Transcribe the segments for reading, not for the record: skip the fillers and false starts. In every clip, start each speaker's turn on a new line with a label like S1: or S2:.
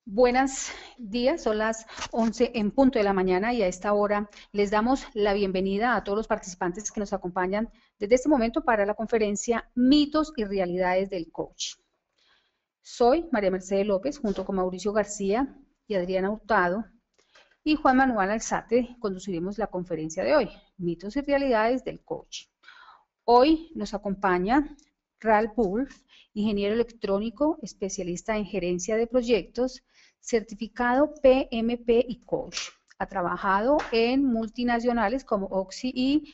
S1: Buenos días, son las 11 en punto de la mañana y a esta hora les damos la bienvenida a todos los participantes que nos acompañan desde este momento para la conferencia Mitos y Realidades del Coach. Soy María Mercedes López, junto con Mauricio García y Adriana Hurtado y Juan Manuel Alzate, conduciremos la conferencia de hoy, Mitos y Realidades del Coach. Hoy nos acompaña Ralph Wolf, ingeniero electrónico, especialista en gerencia de proyectos, certificado PMP y coach. Ha trabajado en multinacionales como Oxy y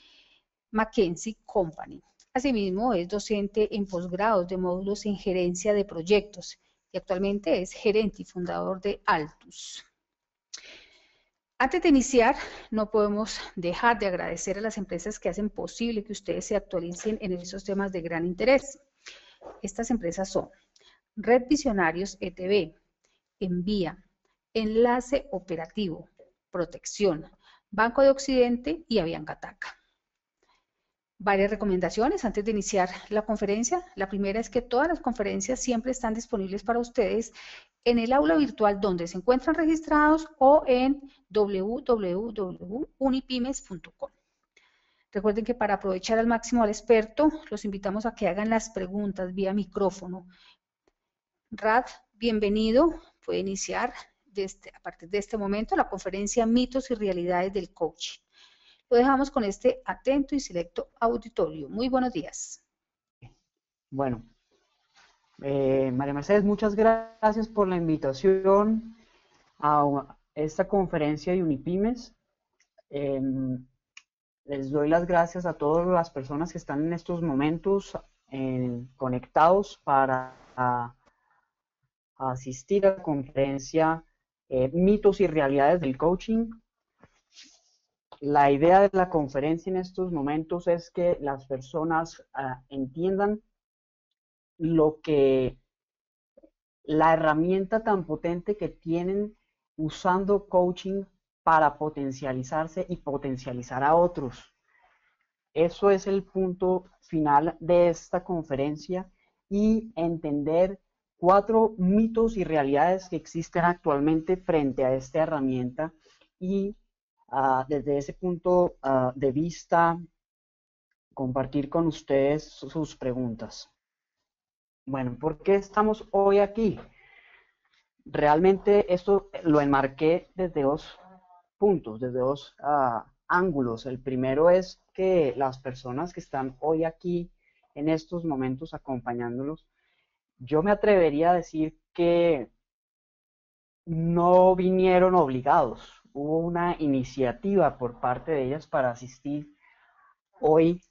S1: McKinsey Company. Asimismo, es docente en posgrados de módulos en gerencia de proyectos y actualmente es gerente y fundador de Altus. Antes de iniciar, no podemos dejar de agradecer a las empresas que hacen posible que ustedes se actualicen en esos temas de gran interés. Estas empresas son Red Visionarios ETV, Envía, Enlace Operativo, Protección, Banco de Occidente y Aviancataca. Varias recomendaciones antes de iniciar la conferencia. La primera es que todas las conferencias siempre están disponibles para ustedes en el aula virtual donde se encuentran registrados o en www.unipymes.com. Recuerden que para aprovechar al máximo al experto, los invitamos a que hagan las preguntas vía micrófono. Rad, bienvenido. Puede iniciar a partir de este momento la conferencia Mitos y Realidades del Coaching. Lo dejamos con este atento y selecto auditorio. Muy buenos días.
S2: Bueno, María Mercedes, muchas gracias por la invitación a esta conferencia de Unipymes. Les doy las gracias a todas las personas que están en estos momentos conectados para asistir a la conferencia Mitos y Realidades del Coaching. La idea de la conferencia en estos momentos es que las personas entiendan la herramienta tan potente que tienen usando coaching para potencializarse y potencializar a otros. Eso es el punto final de esta conferencia y entender 4 mitos y realidades que existen actualmente frente a esta herramienta y desde ese punto de vista compartir con ustedes sus preguntas. Bueno, ¿por qué estamos hoy aquí? Realmente esto lo enmarqué desde 2 puntos, desde 2 ángulos. El primero es que las personas que están hoy aquí en estos momentos acompañándolos, yo me atrevería a decir que no vinieron obligados. Hubo una iniciativa por parte de ellas para asistir hoy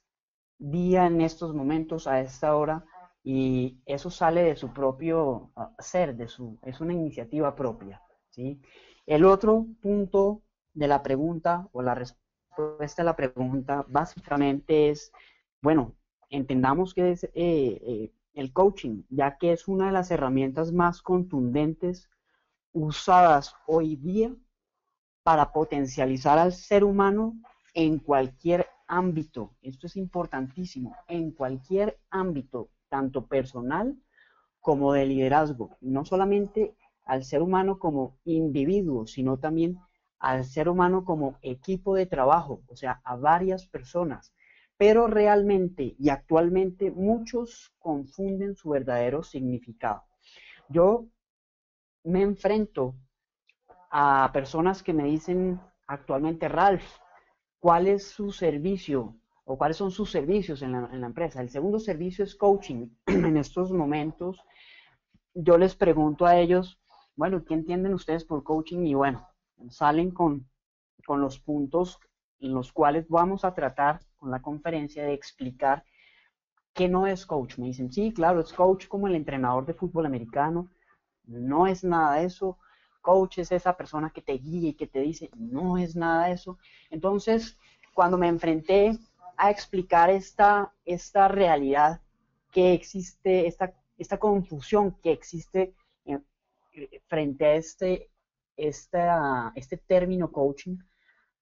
S2: día en estos momentos a esta hora y eso sale de su propio ser, es una iniciativa propia, ¿sí? El otro punto de la pregunta o la respuesta a la pregunta básicamente es, bueno, entendamos que es el coaching, ya que es una de las herramientas más contundentes usadas hoy día para potencializar al ser humano en cualquier ámbito. Esto es importantísimo, en cualquier ámbito, tanto personal como de liderazgo. No solamente al ser humano como individuo, sino también al ser humano como equipo de trabajo, o sea, a varias personas. Pero realmente y actualmente muchos confunden su verdadero significado. Yo me enfrento a personas que me dicen actualmente, Ralph, ¿cuál es su servicio o cuáles son sus servicios en la empresa? El segundo servicio es coaching. En estos momentos yo les pregunto a ellos, bueno, ¿qué entienden ustedes por coaching? Y bueno, salen con los puntos en los cuales vamos a tratar con la conferencia de explicar qué no es coach. Me dicen, sí, claro, es coach como el entrenador de fútbol americano. No es nada de eso. Coach es esa persona que te guía y que te dice, no es nada de eso. Entonces, cuando me enfrenté a explicar esta realidad que existe, esta confusión que existe frente a este término coaching,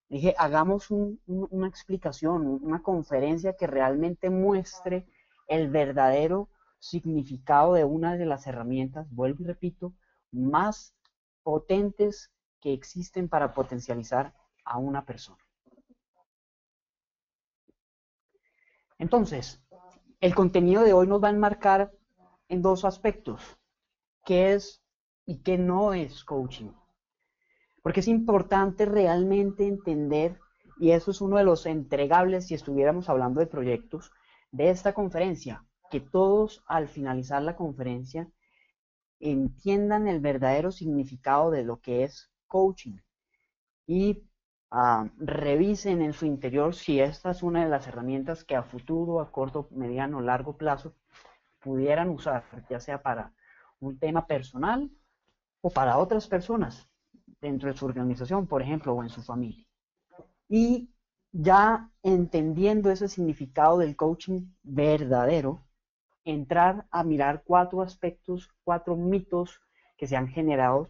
S2: dije, hagamos una explicación, una conferencia que realmente muestre el verdadero significado de una de las herramientas, vuelvo y repito, más potentes que existen para potencializar a una persona. Entonces, el contenido de hoy nos va a enmarcar en dos aspectos: qué es y qué no es coaching. Porque es importante realmente entender, y eso es uno de los entregables si estuviéramos hablando de proyectos de esta conferencia, que todos al finalizar la conferencia entiendan el verdadero significado de lo que es coaching y revisen en su interior si esta es una de las herramientas que a futuro, a corto, mediano, largo plazo pudieran usar, ya sea para un tema personal o para otras personas dentro de su organización, por ejemplo, o en su familia. Y ya entendiendo ese significado del coaching verdadero, entrar a mirar 4 aspectos, 4 mitos que se han generado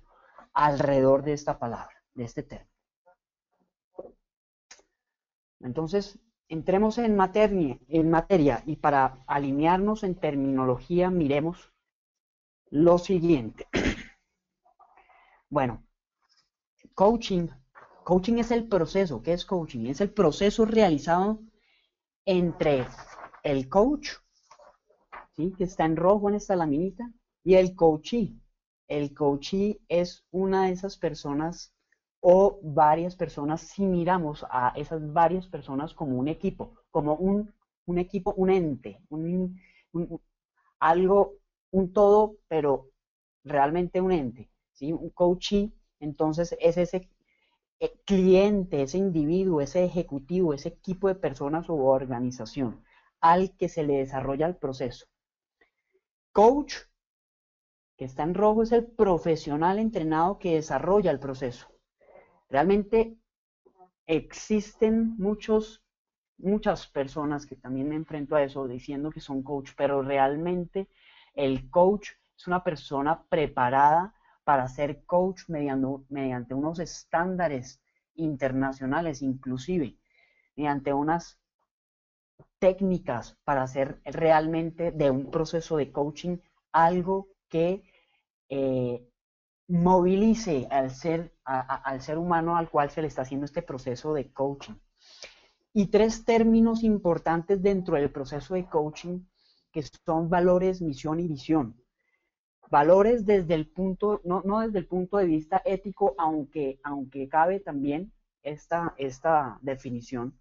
S2: alrededor de esta palabra, de este término. Entonces, entremos en materia y para alinearnos en terminología, miremos lo siguiente. Bueno, coaching es el proceso. ¿Qué es coaching? Es el proceso realizado entre el coach, ¿sí?, que está en rojo en esta laminita, y el coachee. El coachee es una de esas personas o varias personas si miramos a esas varias personas como un equipo, como un equipo, un ente, algo, un todo, pero realmente un ente, ¿sí? Un coachee, entonces, es ese cliente, ese individuo, ese ejecutivo, ese equipo de personas o organización al que se le desarrolla el proceso. Coach, que está en rojo, es el profesional entrenado que desarrolla el proceso. Realmente existen muchas personas que también me enfrento a eso diciendo que son coach, pero realmente el coach es una persona preparada para ser coach mediante unos estándares internacionales, inclusive mediante unas técnicas para hacer realmente de un proceso de coaching algo que movilice al ser humano al cual se le está haciendo este proceso de coaching. Y 3 términos importantes dentro del proceso de coaching, que son valores, misión y visión. Valores desde el punto, no desde el punto de vista ético, aunque cabe también esta definición,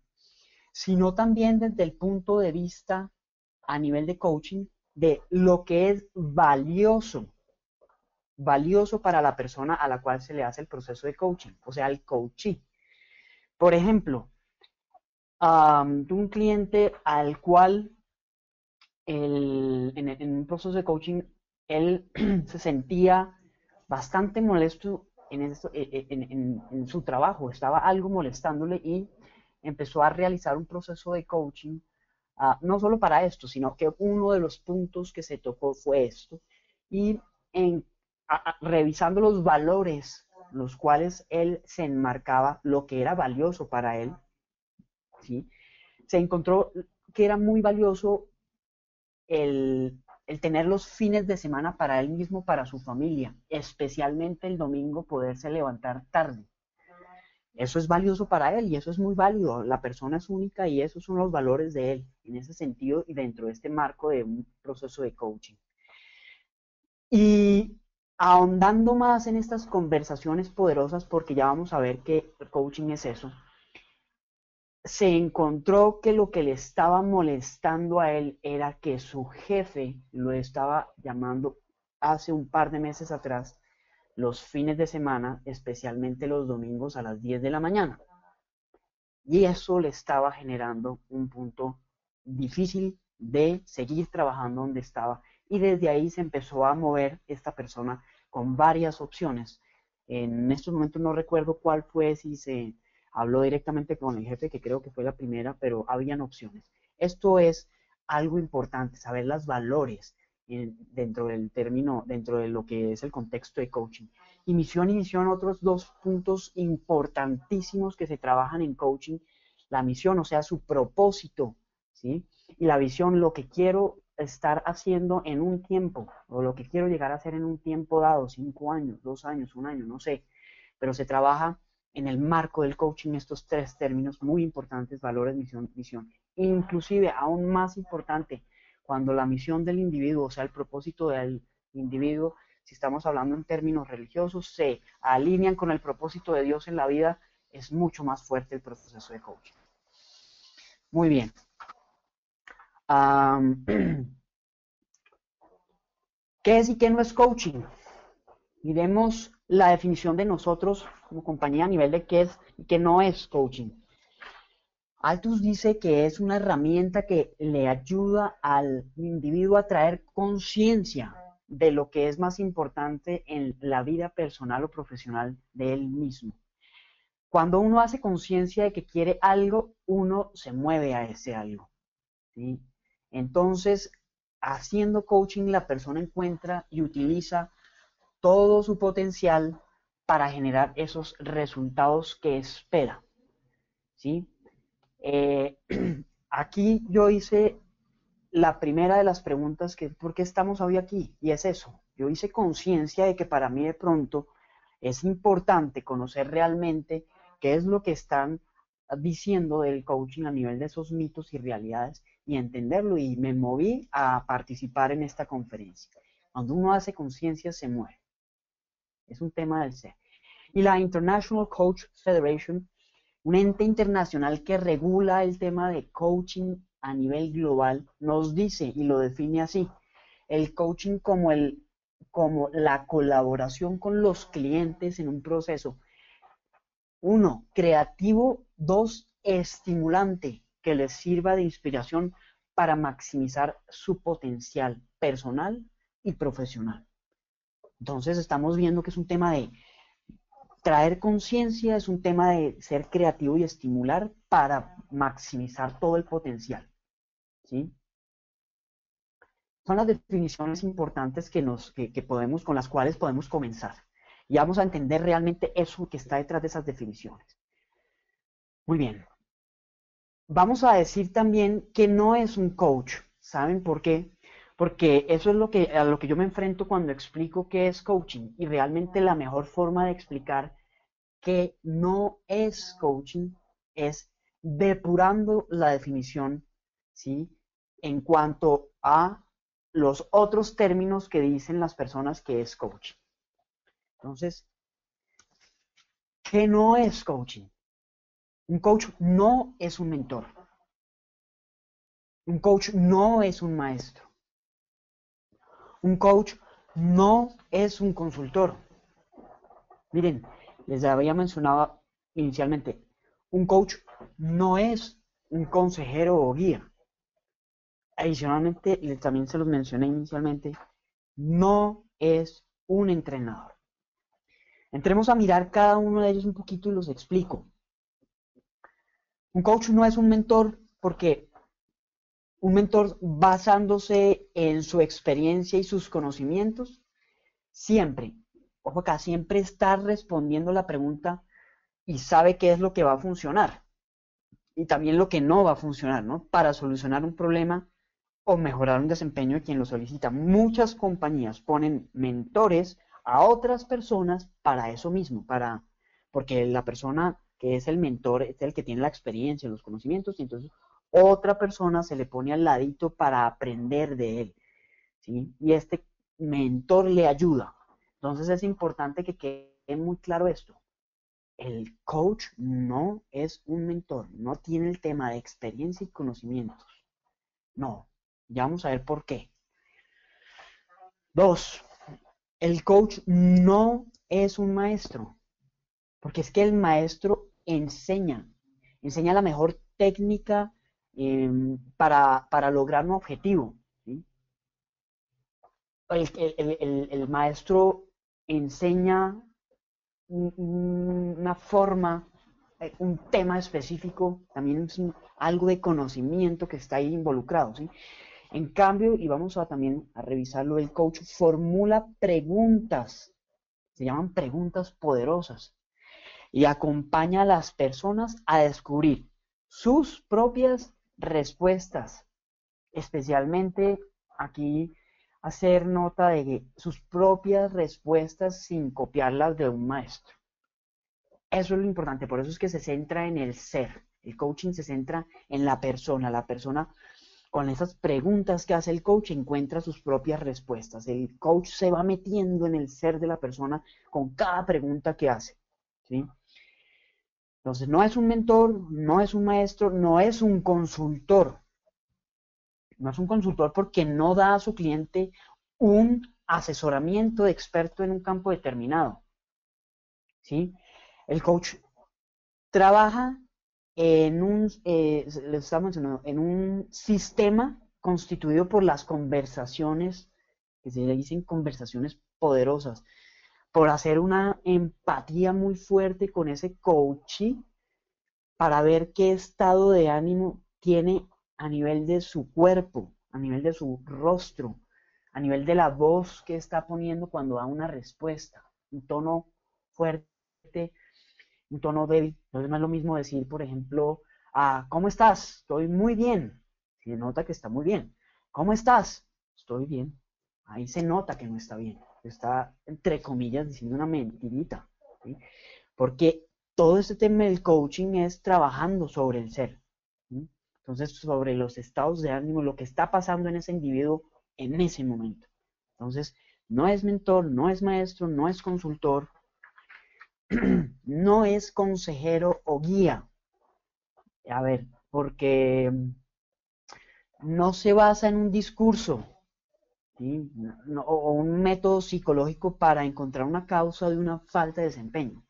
S2: sino también desde el punto de vista a nivel de coaching de lo que es valioso para la persona a la cual se le hace el proceso de coaching, o sea, el coachee. Por ejemplo, un cliente al cual en un proceso de coaching él se sentía bastante molesto en su trabajo, estaba algo molestándole y empezó a realizar un proceso de coaching, no solo para esto, sino que uno de los puntos que se tocó fue esto, y revisando los valores los cuales él se enmarcaba, lo que era valioso para él, ¿sí?, se encontró que era muy valioso el tener los fines de semana para él mismo, para su familia, especialmente el domingo poderse levantar tarde. Eso es valioso para él y eso es muy válido. La persona es única y esos son los valores de él, en ese sentido y dentro de este marco de un proceso de coaching. Y ahondando más en estas conversaciones poderosas, porque ya vamos a ver que el coaching es eso, se encontró que lo que le estaba molestando a él era que su jefe lo estaba llamando hace un par de meses atrás los fines de semana, especialmente los domingos a las 10 de la mañana. Y eso le estaba generando un punto difícil de seguir trabajando donde estaba. Y desde ahí se empezó a mover esta persona con varias opciones. En estos momentos no recuerdo cuál fue, si se habló directamente con el jefe, que creo que fue la primera, pero habían opciones. Esto es algo importante, saber los valores dentro del término, dentro de lo que es el contexto de coaching. Y misión, otros 2 puntos importantísimos que se trabajan en coaching: la misión, o sea, su propósito, ¿sí?, y la visión, lo que quiero estar haciendo en un tiempo, o lo que quiero llegar a hacer en un tiempo dado, 5 años, 2 años, 1 año, no sé, pero se trabaja en el marco del coaching estos 3 términos muy importantes: valores, misión, visión. Inclusive, aún más importante, cuando la misión del individuo, o sea, el propósito del individuo, si estamos hablando en términos religiosos, se alinean con el propósito de Dios en la vida, es mucho más fuerte el proceso de coaching. Muy bien. ¿Qué es y qué no es coaching? Miremos la definición de nosotros como compañía a nivel de qué es y qué no es coaching. Altus dice que es una herramienta que le ayuda al individuo a traer conciencia de lo que es más importante en la vida personal o profesional de él mismo. Cuando uno hace conciencia de que quiere algo, uno se mueve a ese algo, ¿sí? Entonces, haciendo coaching, la persona encuentra y utiliza todo su potencial para generar esos resultados que espera, ¿sí? Aquí yo hice la primera de las preguntas que, ¿por qué estamos hoy aquí? Y es eso, yo hice conciencia de que para mí de pronto es importante conocer realmente qué es lo que están diciendo del coaching a nivel de esos mitos y realidades y entenderlo, y me moví a participar en esta conferencia. Cuando uno hace conciencia se mueve, es un tema del ser. Y la International Coach Federation, un ente internacional que regula el tema de coaching a nivel global, nos dice y lo define así: el coaching como la colaboración con los clientes en un proceso, 1, creativo, 2, estimulante, que les sirva de inspiración para maximizar su potencial personal y profesional. Entonces estamos viendo que es un tema de traer conciencia, es un tema de ser creativo y estimular para maximizar todo el potencial, ¿sí? Son las definiciones importantes con las cuales podemos comenzar. Y vamos a entender realmente eso que está detrás de esas definiciones. Muy bien. Vamos a decir también que no es un coach. ¿Saben por qué? Porque eso es a lo que yo me enfrento cuando explico qué es coaching. Y realmente la mejor forma de explicar que no es coaching es depurando la definición, ¿sí?, en cuanto a los otros términos que dicen las personas que es coaching. Entonces, ¿qué no es coaching? Un coach no es un mentor. Un coach no es un maestro. Un coach no es un consultor. Miren, les había mencionado inicialmente, un coach no es un consejero o guía. Adicionalmente, también se los mencioné inicialmente, no es un entrenador. Entremos a mirar cada uno de ellos un poquito y los explico. Un coach no es un mentor porque un mentor, basándose en su experiencia y sus conocimientos, siempre, ojo acá, siempre está respondiendo la pregunta y sabe qué es lo que va a funcionar y también lo que no va a funcionar, ¿no?, para solucionar un problema o mejorar un desempeño de quien lo solicita. Muchas compañías ponen mentores a otras personas para eso mismo, porque la persona que es el mentor es el que tiene la experiencia, los conocimientos, y entonces otra persona se le pone al ladito para aprender de él, ¿sí? Y este mentor le ayuda. Entonces es importante que quede muy claro esto. El coach no es un mentor, no tiene el tema de experiencia y conocimientos. No, ya vamos a ver por qué. 2, el coach no es un maestro, porque es que el maestro enseña la mejor técnica para lograr un objetivo, ¿sí? El maestro enseña una forma, un tema específico, también es algo de conocimiento que está ahí involucrado, ¿sí? En cambio, y vamos también a revisarlo, el coach formula preguntas, se llaman preguntas poderosas, y acompaña a las personas a descubrir sus propias respuestas, especialmente aquí hacer nota de que sus propias respuestas sin copiarlas de un maestro. Eso es lo importante, por eso es que se centra en el ser. El coaching se centra en la persona con esas preguntas que hace el coach encuentra sus propias respuestas. El coach se va metiendo en el ser de la persona con cada pregunta que hace, ¿sí? Entonces no es un mentor, no es un maestro, no es un consultor. No es un consultor porque no da a su cliente un asesoramiento de experto en un campo determinado, ¿sí? El coach trabaja en les estaba mencionando, en un sistema constituido por las conversaciones, que se le dicen conversaciones poderosas, por hacer una empatía muy fuerte con ese coachee para ver qué estado de ánimo tiene a nivel de su cuerpo, a nivel de su rostro, a nivel de la voz que está poniendo cuando da una respuesta, un tono fuerte, un tono débil. Entonces no es lo mismo decir, por ejemplo, ¿cómo estás? Estoy muy bien. Se nota que está muy bien. ¿Cómo estás? Estoy bien. Ahí se nota que no está bien. Está, entre comillas, diciendo una mentirita, ¿sí? Porque todo este tema del coaching es trabajando sobre el ser, ¿sí? Entonces, sobre los estados de ánimo, lo que está pasando en ese individuo en ese momento. Entonces, no es mentor, no es maestro, no es consultor, no es consejero o guía. A ver, porque no se basa en un discurso, ¿sí? O un método psicológico para encontrar una causa de una falta de desempeño,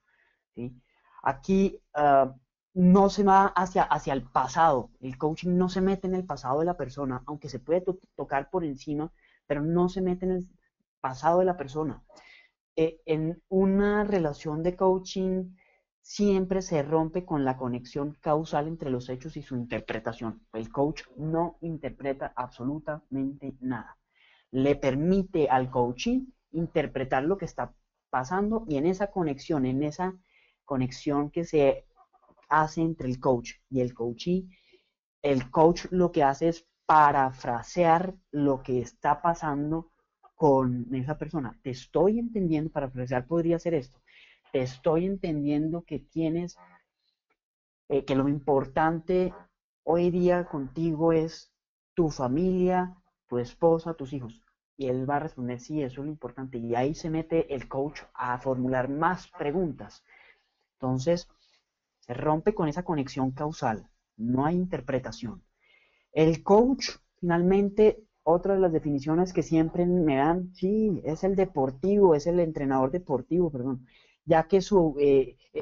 S2: ¿sí? Aquí no se va hacia el pasado. El coaching no se mete en el pasado de la persona, aunque se puede tocar por encima, pero no se mete en el pasado de la persona. En una relación de coaching siempre se rompe con la conexión causal entre los hechos y su interpretación. El coach no interpreta absolutamente nada. Le permite al coaching interpretar lo que está pasando y en esa conexión que se hace entre el coach y el coachee, el coach lo que hace es parafrasear lo que está pasando con esa persona. Te estoy entendiendo, parafrasear podría ser esto. Te estoy entendiendo que tienes, que lo importante hoy día contigo es tu familia, tu esposa, tus hijos. Y él va a responder, sí, eso es lo importante. Y ahí se mete el coach a formular más preguntas. Entonces, se rompe con esa conexión causal. No hay interpretación. El coach, finalmente, otra de las definiciones que siempre me dan, sí, es el deportivo, es el entrenador deportivo, perdón, ya que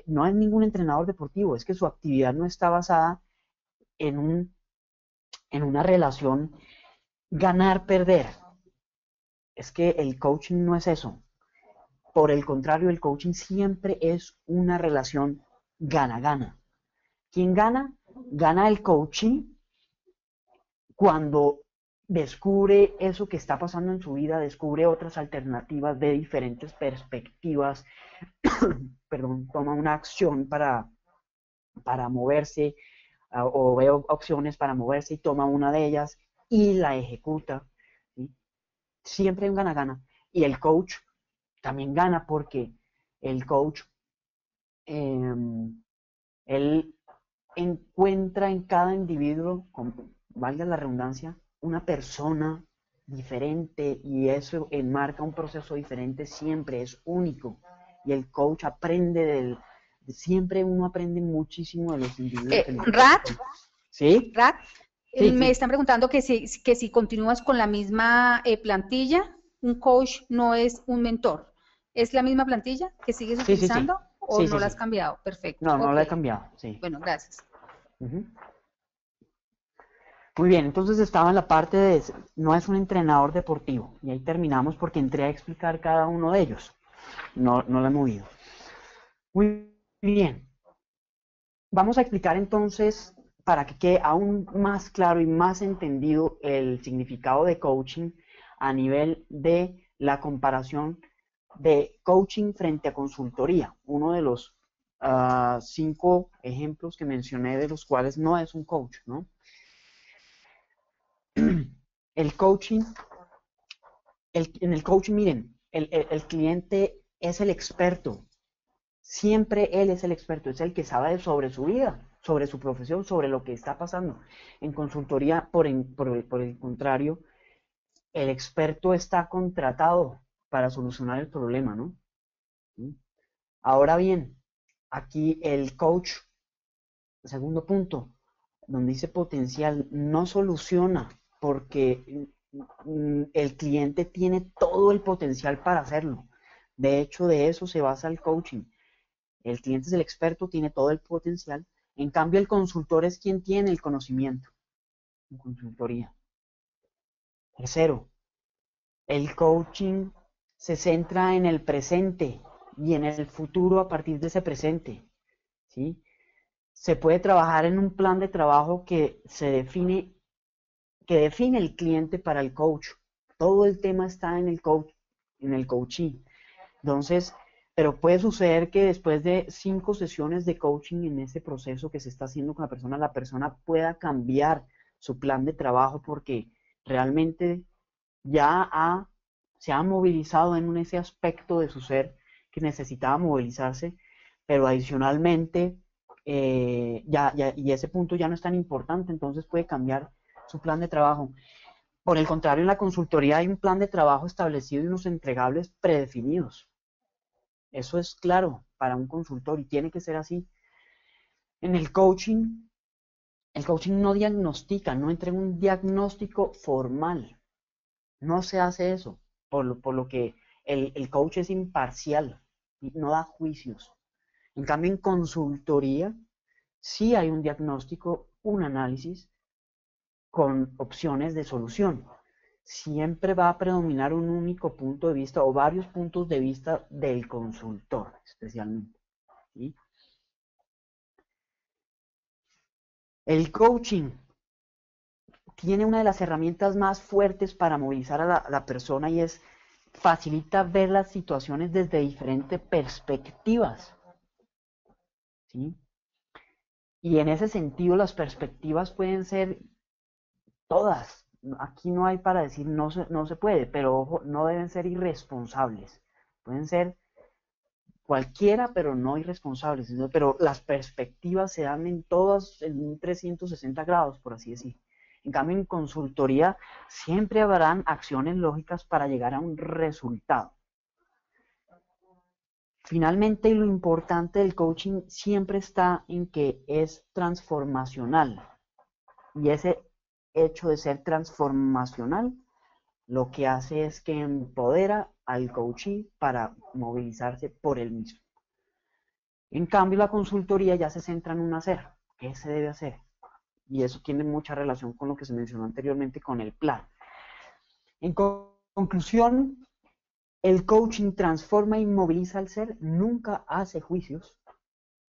S2: no es ningún entrenador deportivo, es que su actividad no está basada en, en una relación ganar-perder. Es que el coaching no es eso. Por el contrario, el coaching siempre es una relación gana-gana. ¿Quién gana? Gana el coaching cuando descubre eso que está pasando en su vida, descubre otras alternativas de diferentes perspectivas, perdón, toma una acción para moverse o ve opciones para moverse y toma una de ellas y la ejecuta, ¿sí? Siempre hay un gana-gana. Y el coach también gana porque el coach, eh, él encuentra en cada individuo, valga la redundancia, una persona diferente y eso enmarca un proceso diferente siempre, es único. Y el coach aprende siempre uno aprende muchísimo de los individuos.
S1: Rat,
S2: ¿Sí?
S1: Rat,
S2: Sí,
S1: me
S2: sí.
S1: están preguntando que si continúas con la misma plantilla, un coach no es un mentor. ¿Es la misma plantilla que sigues
S2: Sí, sí, sí.
S1: utilizando o
S2: Sí,
S1: no
S2: sí,
S1: la
S2: sí.
S1: has cambiado? Perfecto.
S2: No, no
S1: Ok.
S2: la he cambiado, sí.
S1: Bueno, gracias.
S2: Ujú. Muy bien, entonces estaba en la parte de no es un entrenador deportivo. Y ahí terminamos porque entré a explicar cada uno de ellos. No, no lo he movido. Muy bien. Vamos a explicar entonces, para que quede aún más claro y más entendido el significado de coaching a nivel de la comparación de coaching frente a consultoría. Uno de los 5 ejemplos que mencioné de los cuales no es un coach, ¿no? El coaching En el coaching, miren, el cliente es el experto. Siempre él es el experto, es el que sabe sobre su vida, sobre su profesión, sobre lo que está pasando. En consultoría, por el contrario, el experto está contratado para solucionar el problema, ¿no? ¿Sí? Ahora bien, aquí el coach, segundo punto, donde dice potencial, no soluciona porque el cliente tiene todo el potencial para hacerlo. De hecho, de eso se basa el coaching. El cliente es el experto, tiene todo el potencial. En cambio, el consultor es quien tiene el conocimiento en consultoría. Tercero, el coaching se centra en el presente y en el futuro a partir de ese presente, ¿sí? Se puede trabajar en un plan de trabajo que define el cliente para el coach. Todo el tema está en el coach, en el coaching. Entonces, pero puede suceder que después de 5 sesiones de coaching en ese proceso que se está haciendo con la persona pueda cambiar su plan de trabajo porque realmente se ha movilizado en ese aspecto de su ser que necesitaba movilizarse, pero adicionalmente, y ese punto ya no es tan importante, entonces puede cambiar su plan de trabajo. Por el contrario, en la consultoría hay un plan de trabajo establecido y unos entregables predefinidos. Eso es claro para un consultor y tiene que ser así. En el coaching no diagnostica, no entrega un diagnóstico formal. No se hace eso, por lo que el coach es imparcial y no da juicios. En cambio, en consultoría sí hay un diagnóstico, un análisis con opciones de solución. Siempre va a predominar un único punto de vista o varios puntos de vista del consultor, especialmente. ¿Sí? El coaching tiene una de las herramientas más fuertes para movilizar a la persona y facilita ver las situaciones desde diferentes perspectivas. ¿Sí? Y en ese sentido las perspectivas pueden ser todas. Aquí no hay para decir no se puede, pero ojo, no deben ser irresponsables. Pueden ser cualquiera, pero no irresponsables. Pero las perspectivas se dan en todas en un 360 grados, por así decir. En cambio, en consultoría siempre habrán acciones lógicas para llegar a un resultado. Finalmente, lo importante del coaching siempre está en que es transformacional. Y ese hecho de ser transformacional lo que hace es que empodera al coachee para movilizarse por él mismo. En cambio, la consultoría ya se centra en un hacer. ¿Qué se debe hacer? Y eso tiene mucha relación con lo que se mencionó anteriormente con el plan. En conclusión, el coaching transforma y moviliza al ser, nunca hace juicios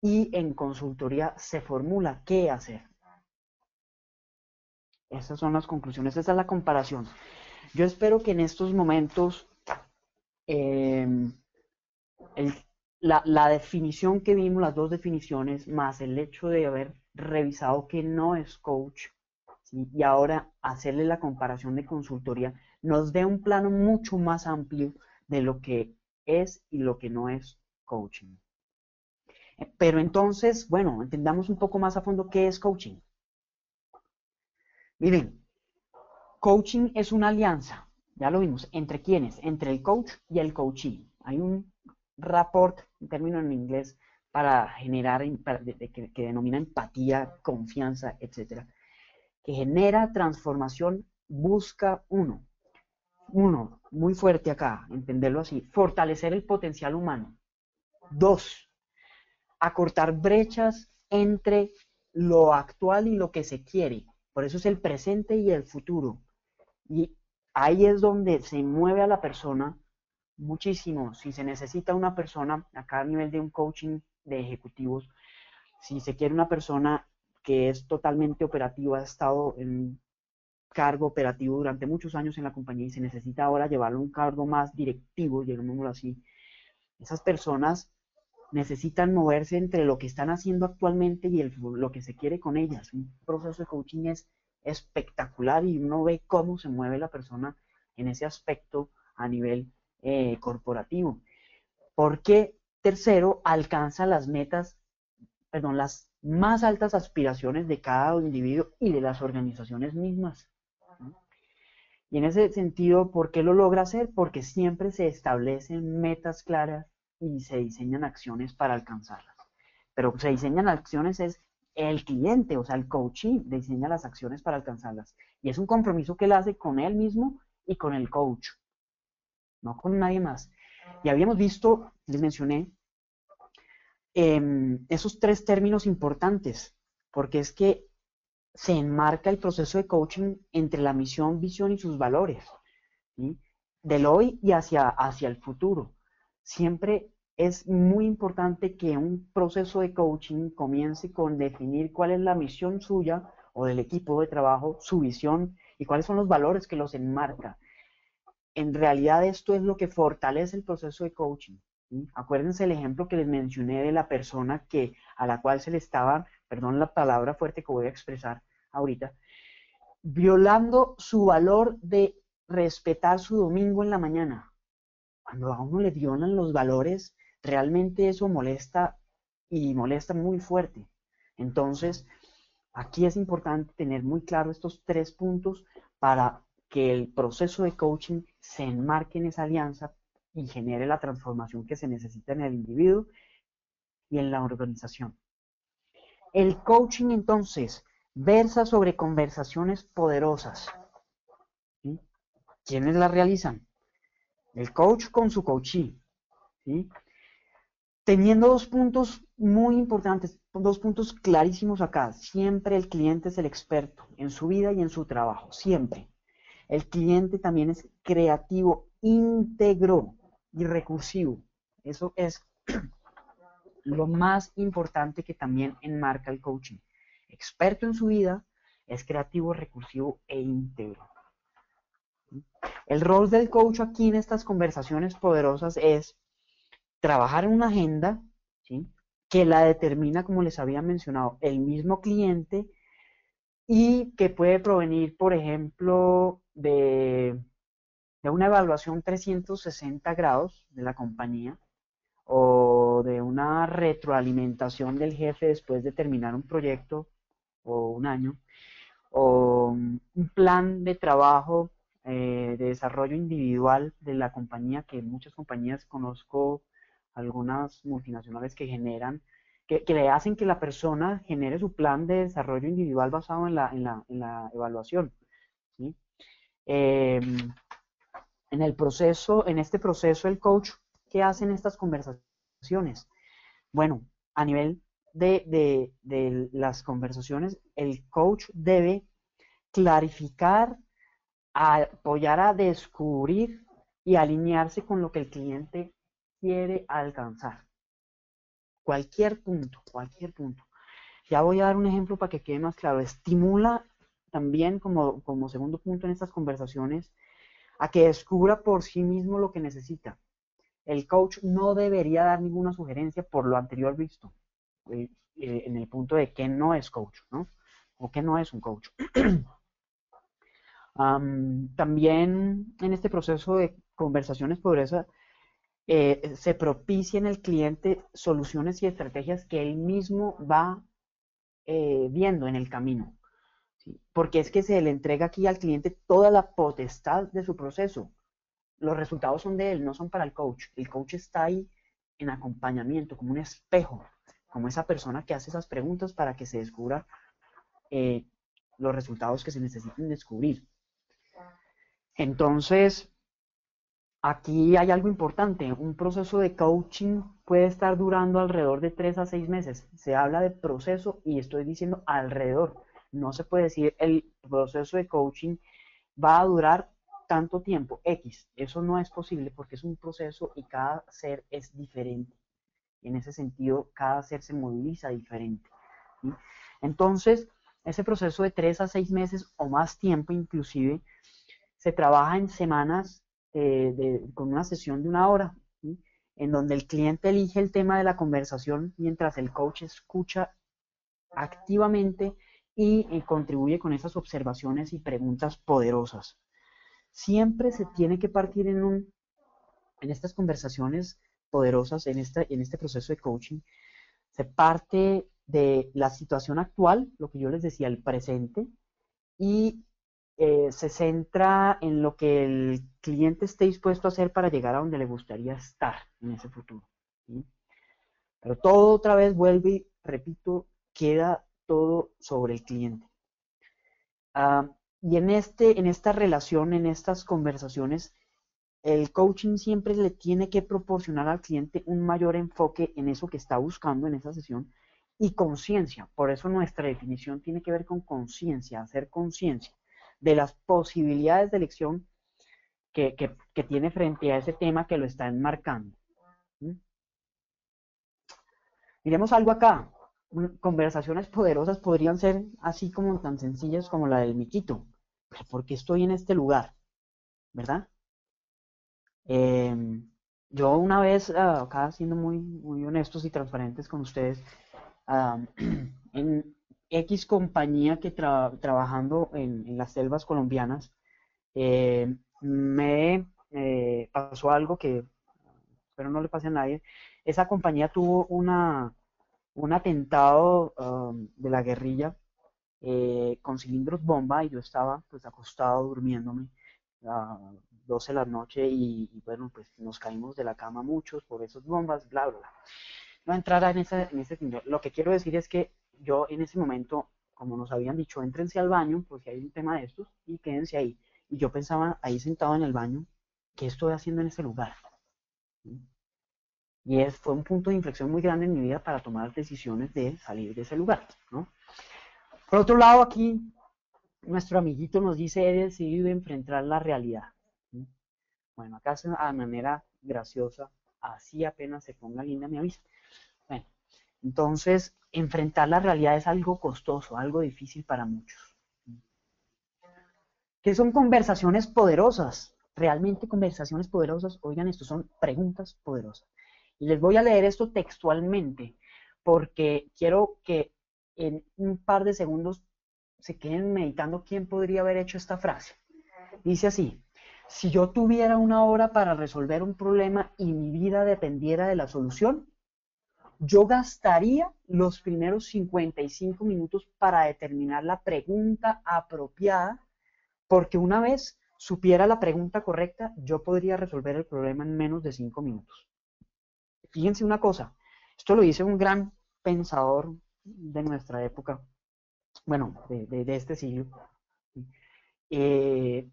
S2: y en consultoría se formula qué hacer. Esas son las conclusiones, esa es la comparación. Yo espero que en estos momentos la definición que vimos, las dos definiciones, más el hecho de haber revisado que no es coach, ¿sí? Y ahora hacerle la comparación de consultoría, nos dé un plano mucho más amplio de lo que es y lo que no es coaching. Pero entonces, bueno, entendamos un poco más a fondo qué es coaching. Miren, coaching es una alianza, ya lo vimos, ¿entre quiénes? Entre el coach y el coachee. Hay un rapport, un término en inglés, para generar, que denomina empatía, confianza, etc. Que genera transformación, busca uno, muy fuerte acá, entenderlo así, fortalecer el potencial humano. 2, acortar brechas entre lo actual y lo que se quiere. Por eso es el presente y el futuro. Y ahí es donde se mueve a la persona muchísimo. Si se necesita una persona, acá a nivel de un coaching de ejecutivos, si se quiere una persona que es totalmente operativa, ha estado en cargo operativo durante muchos años en la compañía y se necesita ahora llevarlo a un cargo más directivo, llamémoslo así, esas personas necesitan moverse entre lo que están haciendo actualmente y lo que se quiere con ellas. Un proceso de coaching es espectacular y uno ve cómo se mueve la persona en ese aspecto a nivel corporativo. Porque tercero, alcanza las metas, perdón, las más altas aspiraciones de cada individuo y de las organizaciones mismas. Y en ese sentido, ¿por qué lo logra hacer? Porque siempre se establecen metas claras y se diseñan acciones para alcanzarlas. Pero se diseñan acciones es el cliente, o sea, el coachee diseña las acciones para alcanzarlas. Y es un compromiso que él hace con él mismo y con el coach, no con nadie más. Y habíamos visto, les mencioné, esos tres términos importantes, porque es que se enmarca el proceso de coaching entre la misión, visión y sus valores, ¿sí? Del hoy y hacia el futuro. Siempre es muy importante que un proceso de coaching comience con definir cuál es la misión suya o del equipo de trabajo, su visión y cuáles son los valores que los enmarca. En realidad esto es lo que fortalece el proceso de coaching, ¿sí? Acuérdense el ejemplo que les mencioné de la persona a la cual se le estaba, perdón la palabra fuerte que voy a expresar ahorita, violando su valor de respetar su domingo en la mañana. Cuando a uno le violan los valores, realmente eso molesta y molesta muy fuerte. Entonces, aquí es importante tener muy claro estos tres puntos para que el proceso de coaching se enmarque en esa alianza y genere la transformación que se necesita en el individuo y en la organización. El coaching entonces versa sobre conversaciones poderosas. ¿Sí? ¿Quiénes las realizan? El coach con su coachee. ¿Sí? Teniendo dos puntos muy importantes, dos puntos clarísimos acá. Siempre el cliente es el experto en su vida y en su trabajo, siempre. El cliente también es creativo, íntegro y recursivo. Eso es lo más importante que también enmarca el coaching. Experto en su vida, es creativo, recursivo e íntegro. El rol del coach aquí en estas conversaciones poderosas es trabajar en una agenda, ¿sí? Que la determina, como les había mencionado, el mismo cliente y que puede provenir, por ejemplo, de una evaluación 360 grados de la compañía o de una retroalimentación del jefe después de terminar un proyecto o un año, o un plan de trabajo de desarrollo individual de la compañía, que muchas compañías conozco, algunas multinacionales que generan, que le hacen que la persona genere su plan de desarrollo individual basado en la evaluación, ¿sí? En el proceso, en este proceso, el coach, ¿qué hace en estas conversaciones? Bueno, a nivel de las conversaciones, el coach debe clarificar, apoyar a descubrir y alinearse con lo que el cliente quiere alcanzar. Cualquier punto, cualquier punto. Ya voy a dar un ejemplo para que quede más claro. Estimula también como segundo punto en estas conversaciones a que descubra por sí mismo lo que necesita. El coach no debería dar ninguna sugerencia por lo anterior visto, en el punto de que no es coach, ¿no? O que no es un coach. También en este proceso de conversaciones pobreza se propicia en el cliente soluciones y estrategias que él mismo va viendo en el camino, ¿sí? Porque es que se le entrega aquí al cliente toda la potestad de su proceso. Los resultados son de él, no son para el coach. El coach está ahí en acompañamiento, como un espejo, como esa persona que hace esas preguntas para que se descubra los resultados que se necesiten descubrir. Entonces, aquí hay algo importante. Un proceso de coaching puede estar durando alrededor de 3 a 6 meses. Se habla de proceso y estoy diciendo alrededor. No se puede decir el proceso de coaching va a durar tanto tiempo, X. Eso no es posible porque es un proceso y cada ser es diferente. En ese sentido, cada ser se moviliza diferente, ¿sí? Entonces, ese proceso de 3 a 6 meses o más tiempo inclusive, se trabaja en semanas con una sesión de 1 hora, ¿sí? En donde el cliente elige el tema de la conversación mientras el coach escucha activamente y contribuye con esas observaciones y preguntas poderosas. siempre se tiene que partir en estas conversaciones poderosas, en este proceso de coaching, se parte de la situación actual, lo que yo les decía, el presente, y se centra en lo que el cliente esté dispuesto a hacer para llegar a donde le gustaría estar en ese futuro, ¿sí? Pero todo otra vez vuelve y, repito, queda todo sobre el cliente. Y en esta relación, en estas conversaciones, el coaching siempre le tiene que proporcionar al cliente un mayor enfoque en eso que está buscando en esa sesión y conciencia. Por eso nuestra definición tiene que ver con conciencia, hacer conciencia de las posibilidades de elección que tiene frente a ese tema que lo está enmarcando. ¿Mm? Miremos algo acá. Conversaciones poderosas podrían ser así como tan sencillas como la del miquito. ¿Pero por qué estoy en este lugar? ¿Verdad? Yo una vez, acá siendo muy honestos y transparentes con ustedes, en X compañía que trabajando en las selvas colombianas, me pasó algo que espero no le pase a nadie. Esa compañía tuvo un atentado de la guerrilla con cilindros bomba y yo estaba pues acostado durmiéndome a 12 de la noche y bueno, pues nos caímos de la cama muchos por esas bombas, bla, bla, bla. No entrar en ese tema. Lo que quiero decir es que yo en ese momento, como nos habían dicho, éntrense al baño, pues si hay un tema de estos, y quédense ahí. Y yo pensaba ahí sentado en el baño, ¿qué estoy haciendo en ese lugar? Y fue un punto de inflexión muy grande en mi vida para tomar decisiones de salir de ese lugar, ¿no? Por otro lado, aquí nuestro amiguito nos dice, he decidido enfrentar la realidad. Bueno, acá de manera graciosa, así apenas se ponga linda me avisa. Bueno, entonces, enfrentar la realidad es algo costoso, algo difícil para muchos. ¿Qué son conversaciones poderosas? Realmente conversaciones poderosas, oigan, esto son preguntas poderosas. Y les voy a leer esto textualmente, porque quiero que en un par de segundos se queden meditando quién podría haber hecho esta frase. Dice así: si yo tuviera una hora para resolver un problema y mi vida dependiera de la solución, yo gastaría los primeros 55 minutos para determinar la pregunta apropiada, porque una vez supiera la pregunta correcta, yo podría resolver el problema en menos de 5 minutos. Fíjense una cosa, esto lo dice un gran pensador de nuestra época, bueno, de este siglo, se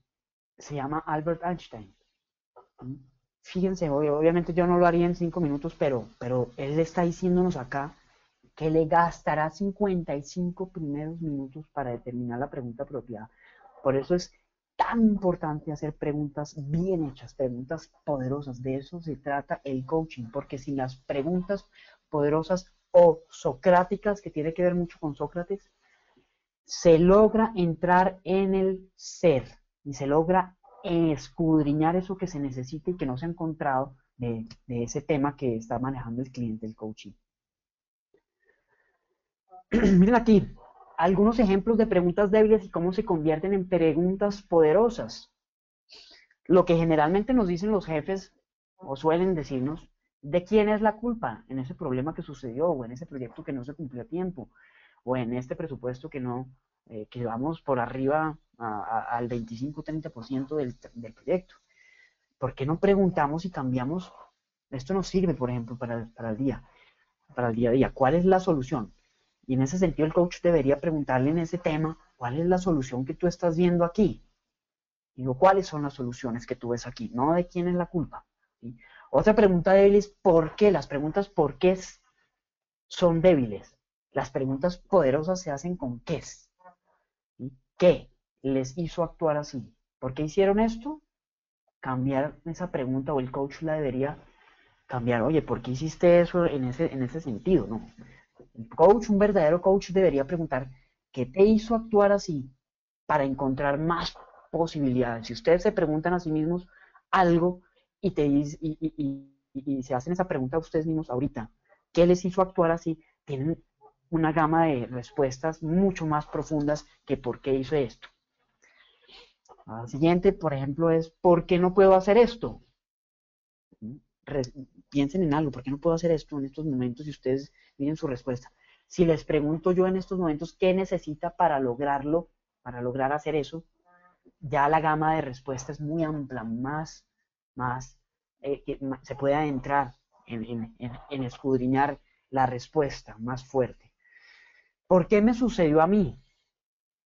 S2: llama Albert Einstein. Fíjense, obviamente yo no lo haría en 5 minutos, pero él está diciéndonos acá que le gastará 55 primeros minutos para determinar la pregunta apropiada. Por eso es tan importante hacer preguntas bien hechas, preguntas poderosas. De eso se trata el coaching, porque sin las preguntas poderosas o socráticas, que tiene que ver mucho con Sócrates, se logra entrar en el ser y se logra escudriñar eso que se necesita y que no se ha encontrado de ese tema que está manejando el cliente, el coaching. Miren aquí algunos ejemplos de preguntas débiles y cómo se convierten en preguntas poderosas. Lo que generalmente nos dicen los jefes o suelen decirnos, ¿de quién es la culpa en ese problema que sucedió o en ese proyecto que no se cumplió a tiempo o en este presupuesto que vamos por arriba al 25-30% del proyecto? ¿Por qué no preguntamos y cambiamos? Esto nos sirve, por ejemplo, para el día a día. ¿Cuál es la solución? Y en ese sentido el coach debería preguntarle en ese tema, ¿cuál es la solución que tú estás viendo aquí? Digo, ¿cuáles son las soluciones que tú ves aquí? No de quién es la culpa. ¿Sí? Otra pregunta débil es ¿por qué? Las preguntas ¿por qué son débiles? Las preguntas poderosas se hacen con qué. ¿Sí? ¿Qué les hizo actuar así? ¿Por qué hicieron esto? Cambiar esa pregunta, o el coach la debería cambiar. Oye, ¿por qué hiciste eso en ese sentido? No. El coach, un verdadero coach, debería preguntar ¿qué te hizo actuar así? Para encontrar más posibilidades. Si ustedes se preguntan a sí mismos algo y se hacen esa pregunta a ustedes mismos ahorita, ¿qué les hizo actuar así? Tienen una gama de respuestas mucho más profundas que ¿por qué hizo esto? La siguiente, por ejemplo, es ¿por qué no puedo hacer esto? Re- Piensen en algo, ¿por qué no puedo hacer esto en estos momentos? Y ustedes miren su respuesta. Si les pregunto yo en estos momentos qué necesita para lograrlo, para lograr hacer eso, ya la gama de respuestas es muy amplia, más se puede adentrar en escudriñar la respuesta más fuerte. ¿Por qué me sucedió a mí?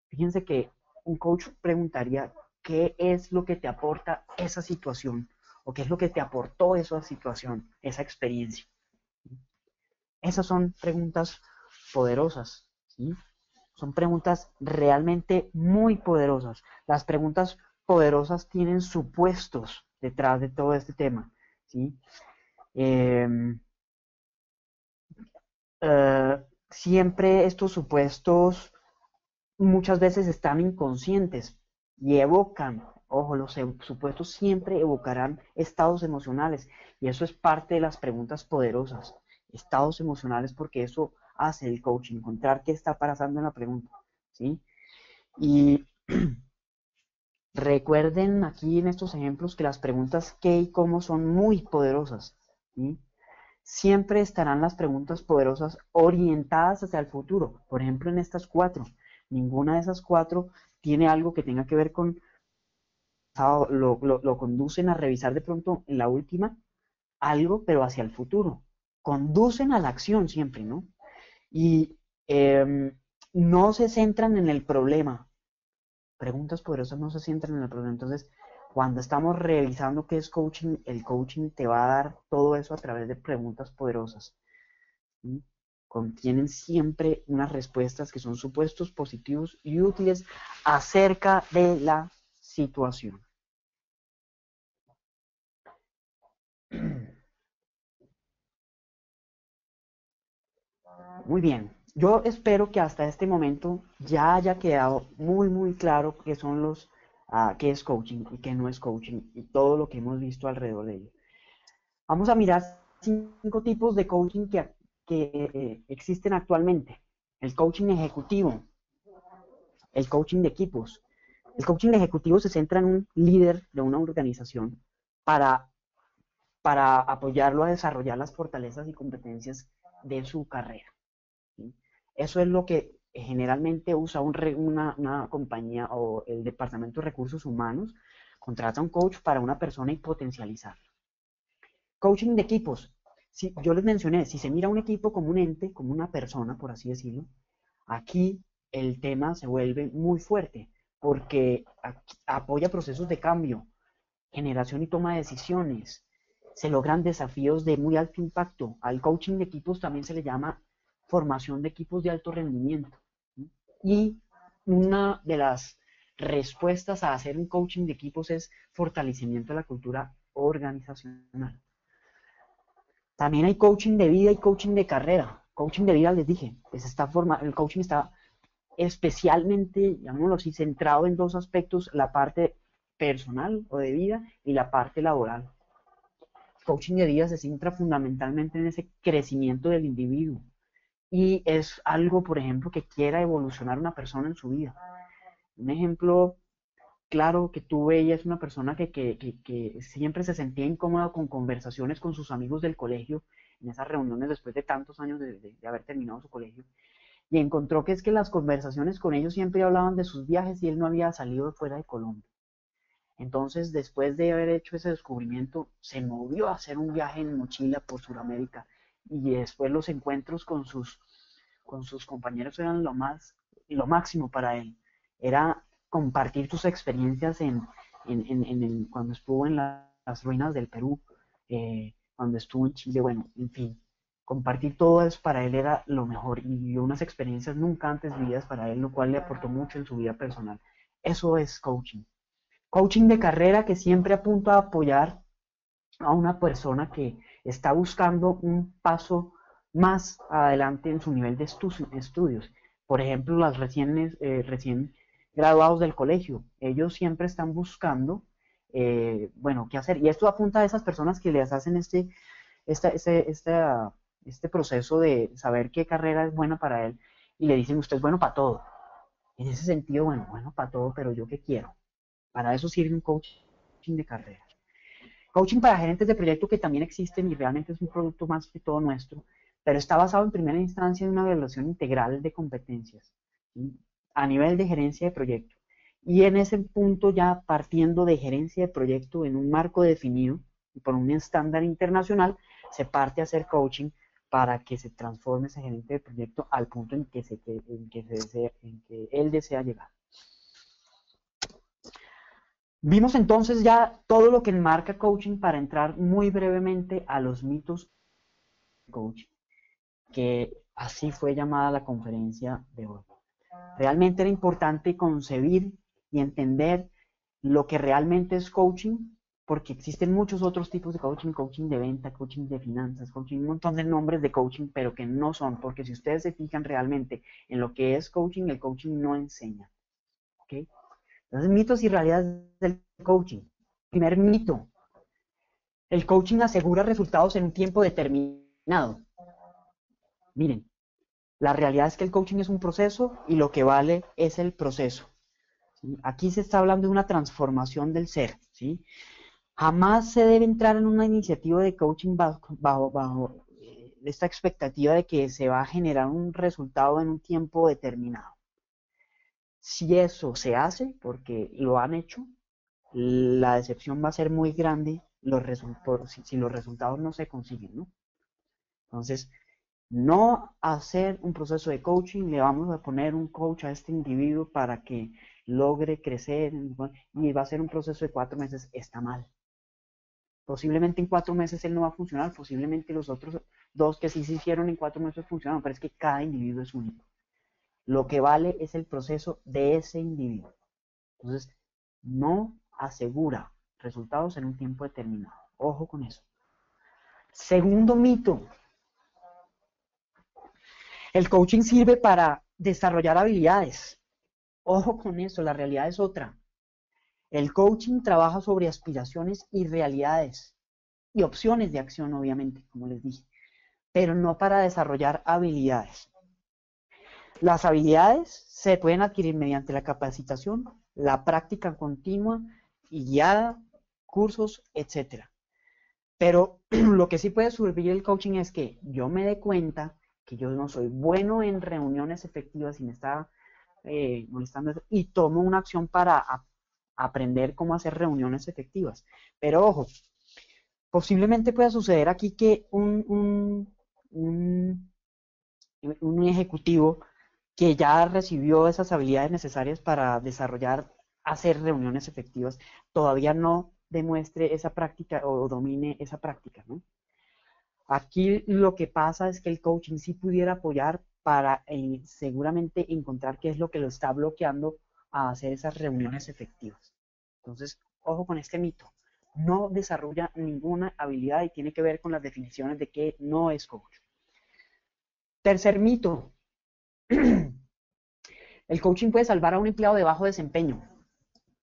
S2: Fíjense que un coach preguntaría qué es lo que te aporta esa situación o qué es lo que te aportó esa situación, esa experiencia. Esas son preguntas poderosas, ¿sí? Son preguntas realmente muy poderosas. Las preguntas poderosas tienen supuestos detrás de todo este tema, ¿sí? Eh, Siempre estos supuestos muchas veces están inconscientes y evocan, ojo, los supuestos siempre evocarán estados emocionales y eso es parte de las preguntas poderosas, estados emocionales, porque eso hace el coach, encontrar qué está pasando en la pregunta, ¿sí? Y recuerden aquí en estos ejemplos que las preguntas qué y cómo son muy poderosas, ¿sí? Siempre estarán las preguntas poderosas orientadas hacia el futuro. Por ejemplo, en estas cuatro, ninguna de esas cuatro tiene algo que tenga que ver con lo conducen a revisar de pronto en la última algo, pero hacia el futuro. Conducen a la acción siempre, ¿no? Y no se centran en el problema. Preguntas poderosas no se centran en el problema. Entonces, cuando estamos revisando qué es coaching, el coaching te va a dar todo eso a través de preguntas poderosas. ¿Sí? Contienen siempre unas respuestas que son supuestos positivos y útiles acerca de la situación. Muy bien, yo espero que hasta este momento ya haya quedado muy claro qué son qué es coaching y qué no es coaching y todo lo que hemos visto alrededor de ello. Vamos a mirar 5 tipos de coaching que existen actualmente. El coaching ejecutivo, el coaching de equipos. El coaching ejecutivo se centra en un líder de una organización para, para apoyarlo a desarrollar las fortalezas y competencias de su carrera. ¿Sí? Eso es lo que generalmente usa una compañía o el departamento de recursos humanos, contrata un coach para una persona y potencializarla. Coaching de equipos. Si, yo les mencioné, si se mira un equipo como un ente, como una persona, por así decirlo, aquí el tema se vuelve muy fuerte porque apoya procesos de cambio, generación y toma de decisiones. Se logran desafíos de muy alto impacto. Al coaching de equipos también se le llama formación de equipos de alto rendimiento. ¿Sí? Y una de las respuestas a hacer un coaching de equipos es fortalecimiento de la cultura organizacional. También hay coaching de vida y coaching de carrera. Coaching de vida, les dije, pues el coaching está especialmente, llamémoslo así, centrado en 2 aspectos, la parte personal o de vida y la parte laboral. El coaching de vida se centra fundamentalmente en ese crecimiento del individuo y es algo, por ejemplo, que quiera evolucionar una persona en su vida. Un ejemplo claro que tuve, ella es una persona que siempre se sentía incómoda con conversaciones con sus amigos del colegio, en esas reuniones después de tantos años de haber terminado su colegio, y encontró que es que las conversaciones con ellos siempre hablaban de sus viajes y él no había salido fuera de Colombia. Entonces, después de haber hecho ese descubrimiento, se movió a hacer un viaje en mochila por Sudamérica y después los encuentros con sus compañeros eran lo máximo para él. Era compartir sus experiencias cuando estuvo en las ruinas del Perú, cuando estuvo en Chile, bueno, en fin. Compartir todo eso para él era lo mejor y vivió unas experiencias nunca antes vividas para él, lo cual le aportó mucho en su vida personal. Eso es coaching. Coaching de carrera que siempre apunta a apoyar a una persona que está buscando un paso más adelante en su nivel de estudios. Por ejemplo, las recién graduados del colegio, ellos siempre están buscando, bueno, qué hacer. Y esto apunta a esas personas que les hacen esta, este, esta- este proceso de saber qué carrera es buena para él y le dicen, usted es bueno para todo. En ese sentido, bueno, para todo, pero yo qué quiero. Para eso sirve un coaching de carrera. Coaching para gerentes de proyecto que también existen y realmente es un producto más que todo nuestro, pero está basado en primera instancia en una evaluación integral de competencias, ¿sí? A nivel de gerencia de proyecto. Y en ese punto ya partiendo de gerencia de proyecto en un marco definido y por un estándar internacional, se parte a hacer coaching para que se transforme ese gerente de proyecto al punto en que él desea llegar. Vimos entonces ya todo lo que enmarca coaching para entrar muy brevemente a los mitos de coaching, que así fue llamada la conferencia de hoy. Realmente era importante concebir y entender lo que realmente es coaching, porque existen muchos otros tipos de coaching, coaching de venta, coaching de finanzas, coaching, un montón de nombres de coaching, pero que no son, porque si ustedes se fijan realmente en lo que es coaching, el coaching no enseña. ¿Okay? Entonces, mitos y realidades del coaching. Primer mito, el coaching asegura resultados en un tiempo determinado. Miren, la realidad es que el coaching es un proceso y lo que vale es el proceso. ¿Sí? Aquí se está hablando de una transformación del ser. ¿Sí? Jamás se debe entrar en una iniciativa de coaching bajo esta expectativa de que se va a generar un resultado en un tiempo determinado. Si eso se hace, porque lo han hecho, la decepción va a ser muy grande si los resultados no se consiguen, ¿no? Entonces, no hacer un proceso de coaching, le vamos a poner un coach a este individuo para que logre crecer y va a ser un proceso de 4 meses, está mal. Posiblemente en 4 meses él no va a funcionar, posiblemente los otros 2 que sí se hicieron en 4 meses funcionaron, pero es que cada individuo es único. Lo que vale es el proceso de ese individuo. Entonces, no asegura resultados en un tiempo determinado. Ojo con eso. Segundo mito. El coaching sirve para desarrollar habilidades. Ojo con eso, la realidad es otra. El coaching trabaja sobre aspiraciones y realidades y opciones de acción, obviamente, como les dije, pero no para desarrollar habilidades. Las habilidades se pueden adquirir mediante la capacitación, la práctica continua y guiada, cursos, etc. Pero lo que sí puede servir el coaching es que yo me dé cuenta que yo no soy bueno en reuniones efectivas y me está molestando eso, y tomo una acción para aprender cómo hacer reuniones efectivas. Pero ojo, posiblemente pueda suceder aquí que un ejecutivo que ya recibió esas habilidades necesarias para desarrollar, hacer reuniones efectivas, todavía no demuestre esa práctica o domine esa práctica, ¿no? Aquí lo que pasa es que el coaching sí pudiera apoyar para seguramente encontrar qué es lo que lo está bloqueando a hacer esas reuniones efectivas. Entonces, ojo con este mito. No desarrolla ninguna habilidad y tiene que ver con las definiciones de qué no es coach. Tercer mito. El coaching puede salvar a un empleado de bajo desempeño.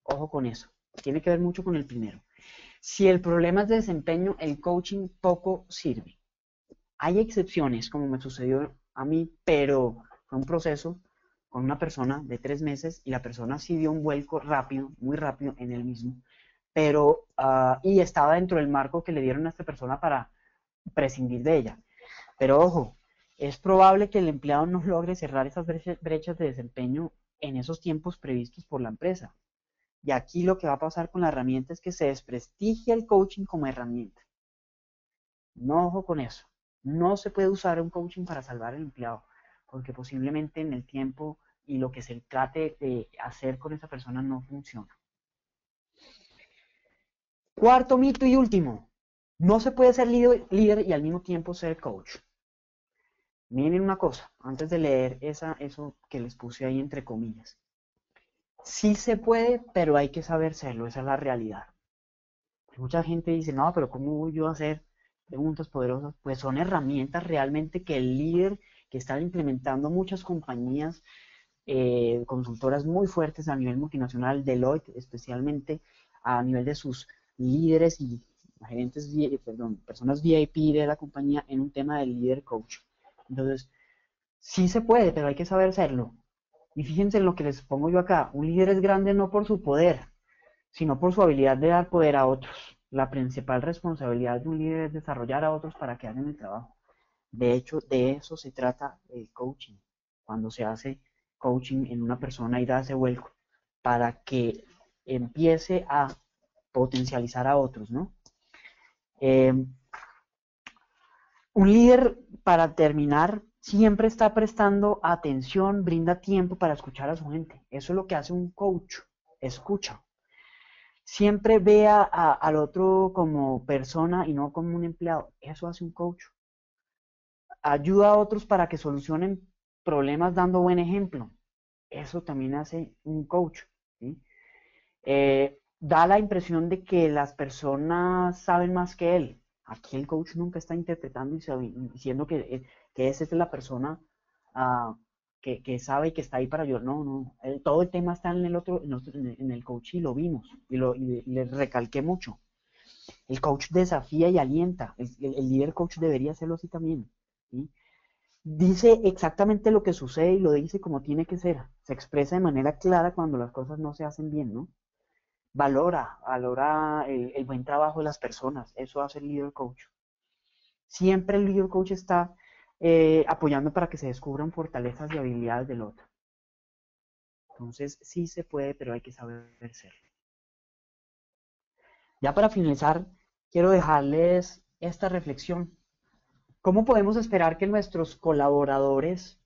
S2: Ojo con eso. Tiene que ver mucho con el primero. Si el problema es de desempeño, el coaching poco sirve. Hay excepciones, como me sucedió a mí, pero fue un proceso con una persona de 3 meses y la persona sí dio un vuelco rápido, muy rápido en él mismo, pero y estaba dentro del marco que le dieron a esta persona para prescindir de ella. Pero ojo, es probable que el empleado no logre cerrar esas brechas de desempeño en esos tiempos previstos por la empresa. Y aquí lo que va a pasar con la herramienta es que se desprestigia el coaching como herramienta. No, ojo con eso. No se puede usar un coaching para salvar al empleado, porque posiblemente en el tiempo y lo que se trate de hacer con esa persona no funciona. Cuarto mito y último. No se puede ser líder y al mismo tiempo ser coach. Miren una cosa, antes de leer eso que les puse ahí entre comillas. Sí se puede, pero hay que saber serlo, esa es la realidad. Mucha gente dice, no, pero ¿cómo voy yo a hacer preguntas poderosas? Pues son herramientas realmente que el líder que están implementando muchas compañías, consultoras muy fuertes a nivel multinacional, Deloitte especialmente, a nivel de sus líderes y gerentes, personas VIP de la compañía en un tema de líder coach. Entonces, sí se puede, pero hay que saber hacerlo. Y fíjense en lo que les pongo yo acá. Un líder es grande no por su poder, sino por su habilidad de dar poder a otros. La principal responsabilidad de un líder es desarrollar a otros para que hagan el trabajo. De hecho, de eso se trata el coaching. Cuando se hace coaching en una persona y da ese vuelco para que empiece a potencializar a otros, ¿no? Un líder, para terminar, siempre está prestando atención, brinda tiempo para escuchar a su gente. Eso es lo que hace un coach, escucha. Siempre ve al otro como persona y no como un empleado. Eso hace un coach. Ayuda a otros para que solucionen problemas dando buen ejemplo. Eso también hace un coach, ¿sí? Da la impresión de que las personas saben más que él. Aquí el coach nunca está interpretando y diciendo que esa es la persona que sabe y que está ahí para ayudar. No, no. Todo el tema está en el otro, en el coach y lo vimos y le recalqué mucho. El coach desafía y alienta. El líder coach debería hacerlo así también, ¿sí? Dice exactamente lo que sucede y lo dice como tiene que ser. Se expresa de manera clara cuando las cosas no se hacen bien, ¿no? Valora el buen trabajo de las personas. Eso hace el líder coach. Siempre el líder coach está apoyando para que se descubran fortalezas y habilidades del otro. Entonces, sí se puede, pero hay que saber ser. Ya para finalizar, quiero dejarles esta reflexión. ¿Cómo podemos esperar que nuestros colaboradores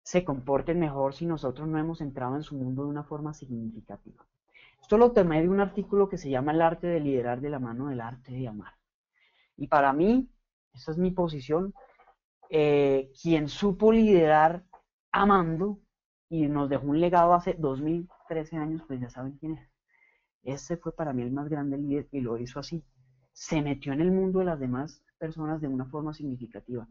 S2: se comporten mejor si nosotros no hemos entrado en su mundo de una forma significativa? Esto lo tomé de un artículo que se llama El arte de liderar de la mano del arte de amar. Y para mí, esa es mi posición, quien supo liderar amando y nos dejó un legado hace 2013 años, pues ya saben quién es. Ese fue para mí el más grande líder y lo hizo así. Se metió en el mundo de las demás personas de una forma significativa.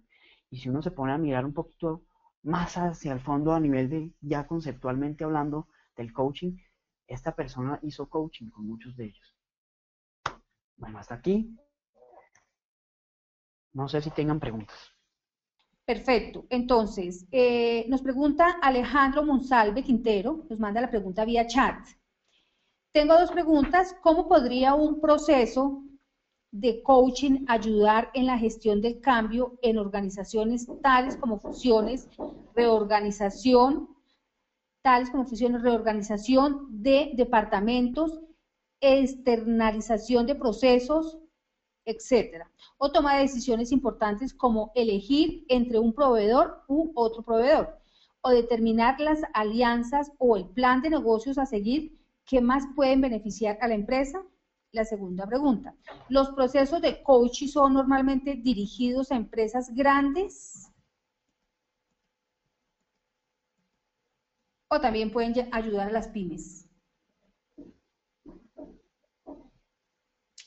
S2: Y si uno se pone a mirar un poquito más hacia el fondo a nivel de ya conceptualmente hablando del coaching, esta persona hizo coaching con muchos de ellos. Bueno, hasta aquí. No sé si tengan preguntas.
S1: Perfecto. Entonces, nos pregunta Alejandro Monsalve Quintero, nos manda la pregunta vía chat. Tengo dos preguntas. ¿Cómo podría un proceso de coaching ayudar en la gestión del cambio en organizaciones tales como fusiones, reorganización, de departamentos, externalización de procesos, etcétera? O toma de decisiones importantes como elegir entre un proveedor u otro proveedor, o determinar las alianzas o el plan de negocios a seguir que más pueden beneficiar a la empresa. La segunda pregunta, ¿los procesos de coaching son normalmente dirigidos a empresas grandes o también pueden ayudar a las pymes?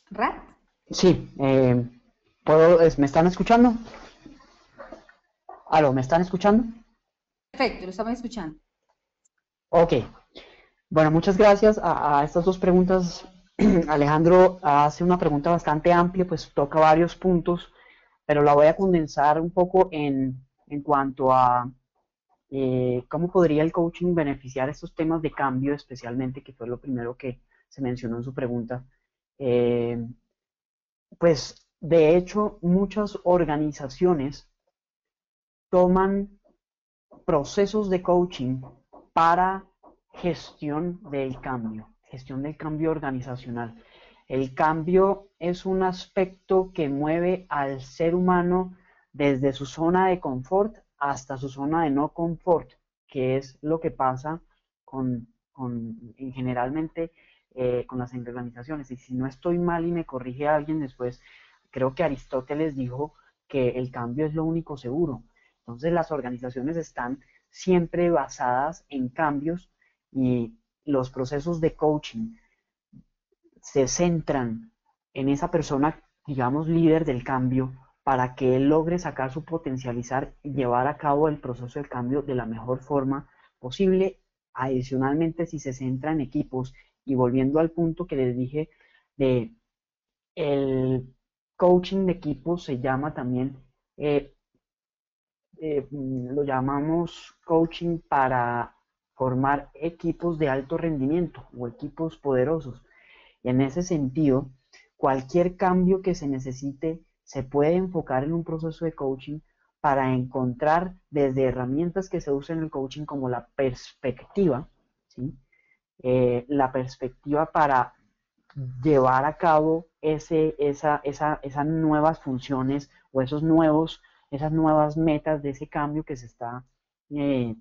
S1: ¿Rat?
S2: Sí, ¿me están escuchando? ¿Aló, me están escuchando?
S1: Perfecto, lo estamos escuchando.
S2: Ok. Bueno, muchas gracias a estas dos preguntas. Alejandro hace una pregunta bastante amplia, pues toca varios puntos, pero la voy a condensar un poco en cuanto a cómo podría el coaching beneficiar estos temas de cambio, especialmente, que fue lo primero que se mencionó en su pregunta. Eh, pues, de hecho, muchas organizaciones toman procesos de coaching para gestión del cambio organizacional. El cambio es un aspecto que mueve al ser humano desde su zona de confort hasta su zona de no confort, que es lo que pasa generalmente con las organizaciones. Y si no estoy mal y me corrige alguien después, creo que Aristóteles dijo que el cambio es lo único seguro. Entonces las organizaciones están siempre basadas en cambios y los procesos de coaching se centran en esa persona, digamos, líder del cambio, para que él logre sacar su potencializar y llevar a cabo el proceso de cambio de la mejor forma posible. Adicionalmente, si se centra en equipos y volviendo al punto que les dije de el coaching de equipos se llama también lo llamamos coaching para formar equipos de alto rendimiento o equipos poderosos. Y en ese sentido, cualquier cambio que se necesite se puede enfocar en un proceso de coaching para encontrar desde herramientas que se usan en el coaching como la perspectiva, ¿sí? La perspectiva para llevar a cabo esas nuevas funciones o esas nuevas metas de ese cambio que se está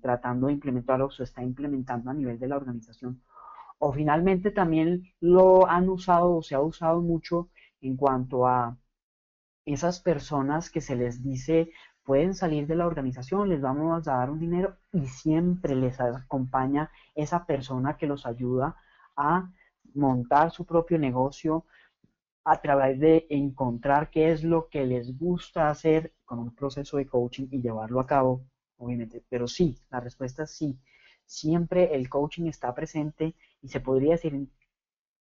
S2: tratando de implementar o se está implementando a nivel de la organización. O finalmente también lo han usado o se ha usado mucho en cuanto a esas personas que se les dice pueden salir de la organización, les vamos a dar un dinero y siempre les acompaña esa persona que los ayuda a montar su propio negocio a través de encontrar qué es lo que les gusta hacer con un proceso de coaching y llevarlo a cabo, obviamente. Pero sí, la respuesta es sí. Siempre el coaching está presente y se podría decir en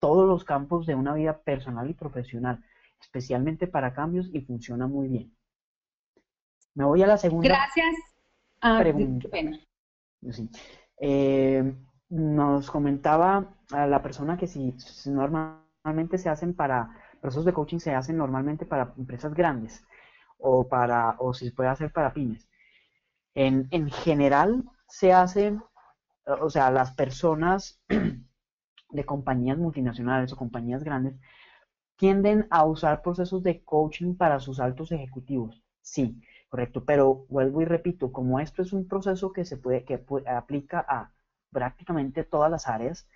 S2: todos los campos de una vida personal y profesional, especialmente para cambios y funciona muy bien. Me voy a la segunda
S1: Gracias. Qué
S2: pregunta.
S1: pena.
S2: Sí. Nos comentaba a la persona que si normalmente se hacen para procesos de coaching se hacen normalmente para empresas grandes o si se puede hacer para pymes. En general se hacen, o sea, las personas de compañías multinacionales o compañías grandes tienden a usar procesos de coaching para sus altos ejecutivos. Sí, correcto, pero vuelvo y repito, como esto es un proceso que aplica a prácticamente todas las áreas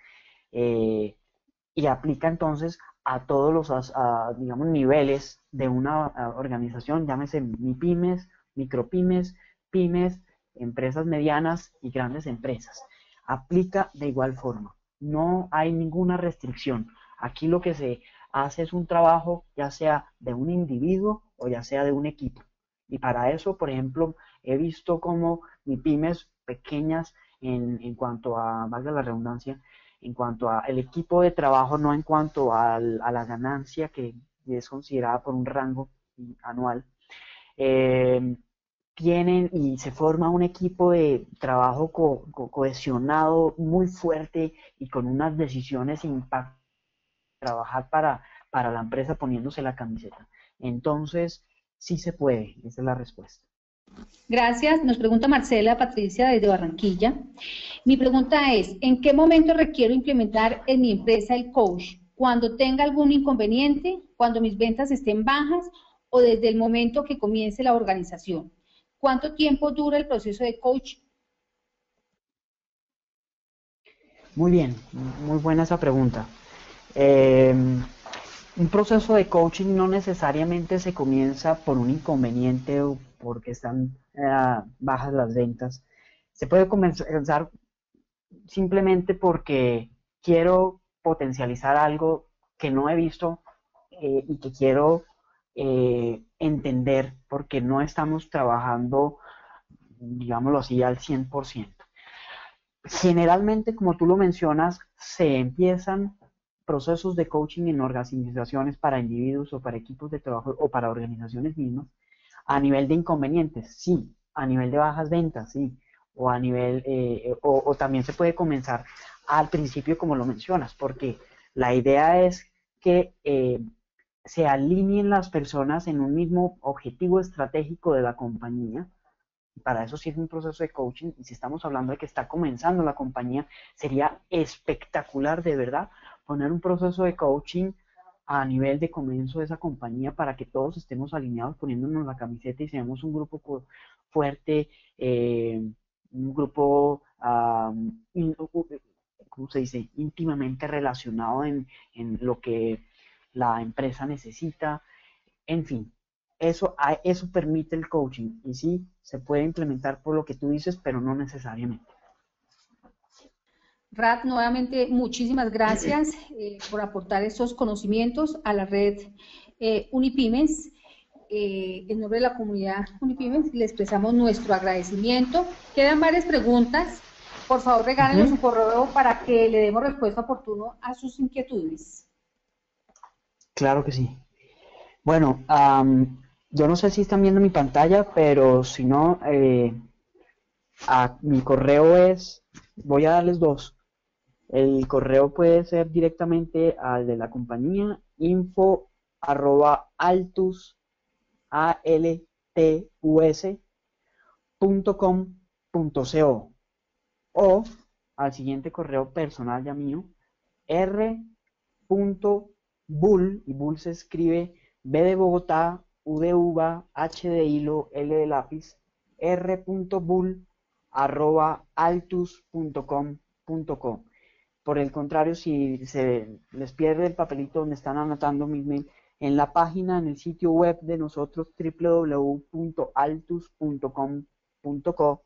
S2: y aplica entonces a todos los, digamos, niveles de una organización, llámese MIPYMES, micropymes, pymes, empresas medianas y grandes empresas. Aplica de igual forma. No hay ninguna restricción. Aquí lo que se hace es un trabajo ya sea de un individuo o ya sea de un equipo. Y para eso, por ejemplo, he visto como MIPYMES pequeñas en cuanto a, valga la redundancia, en cuanto al equipo de trabajo, no en cuanto a la ganancia que es considerada por un rango anual, eh, tienen y se forma un equipo de trabajo cohesionado muy fuerte y con unas decisiones impactantes, trabajar para la empresa poniéndose la camiseta. Entonces, sí se puede, esa es la respuesta.
S1: Gracias. Nos pregunta Marcela Patricia desde Barranquilla. Mi pregunta es, ¿en qué momento requiero implementar en mi empresa el coach? ¿Cuando tenga algún inconveniente? ¿Cuando mis ventas estén bajas? ¿O desde el momento que comience la organización? ¿Cuánto tiempo dura el proceso de coach?
S2: Muy bien, muy buena esa pregunta. Un proceso de coaching no necesariamente se comienza por un inconveniente o porque están bajas las ventas. Se puede comenzar simplemente porque quiero potencializar algo que no he visto y que quiero entender porque no estamos trabajando, digámoslo así, al 100%. Generalmente, como tú lo mencionas, se empiezan procesos de coaching en organizaciones para individuos o para equipos de trabajo o para organizaciones mismas a nivel de inconvenientes, sí, a nivel de bajas ventas, sí, o a nivel, o también se puede comenzar al principio como lo mencionas, porque la idea es que se alineen las personas en un mismo objetivo estratégico de la compañía. Para eso sirve un proceso de coaching y si estamos hablando de que está comenzando la compañía, sería espectacular de verdad poner un proceso de coaching a nivel de comienzo de esa compañía para que todos estemos alineados poniéndonos la camiseta y seamos un grupo fuerte, un grupo, ¿cómo se dice?, íntimamente relacionado en lo que la empresa necesita, en fin. Eso permite el coaching y sí, se puede implementar por lo que tú dices, pero no necesariamente.
S1: Rat, nuevamente muchísimas gracias por aportar estos conocimientos a la red Unipymes. En nombre de la comunidad Unipymes le expresamos nuestro agradecimiento. Quedan varias preguntas. Por favor, regálenos su correo para que le demos respuesta oportuna a sus inquietudes.
S2: Claro que sí. Bueno, yo no sé si están viendo mi pantalla, pero si no, mi correo es, voy a darles dos. El correo puede ser directamente al de la compañía, info@altus.com.co, o al siguiente correo personal ya mío, r.bull, y bull se escribe B de Bogotá, U de uva, H de hilo, L de lápiz, r.bull@altus.com.co. Por el contrario, si se les pierde el papelito donde están anotando mi mail, en la página, en el sitio web de nosotros, www.altus.com.co,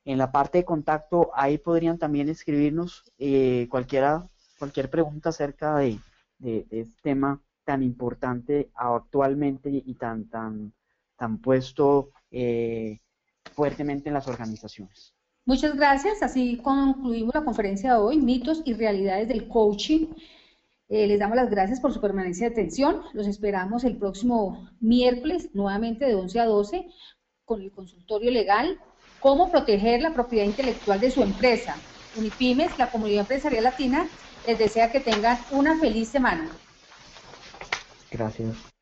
S2: en la parte de contacto, ahí podrían también escribirnos cualquier pregunta acerca de este tema tan importante actualmente y tan puesto fuertemente en las organizaciones.
S1: Muchas gracias. Así concluimos la conferencia de hoy, mitos y realidades del coaching. Les damos las gracias por su permanencia de atención. Los esperamos el próximo miércoles, nuevamente de 11 a 12, con el consultorio legal, cómo proteger la propiedad intelectual de su empresa. Unipymes, la comunidad empresarial latina, les desea que tengan una feliz semana.
S2: Gracias.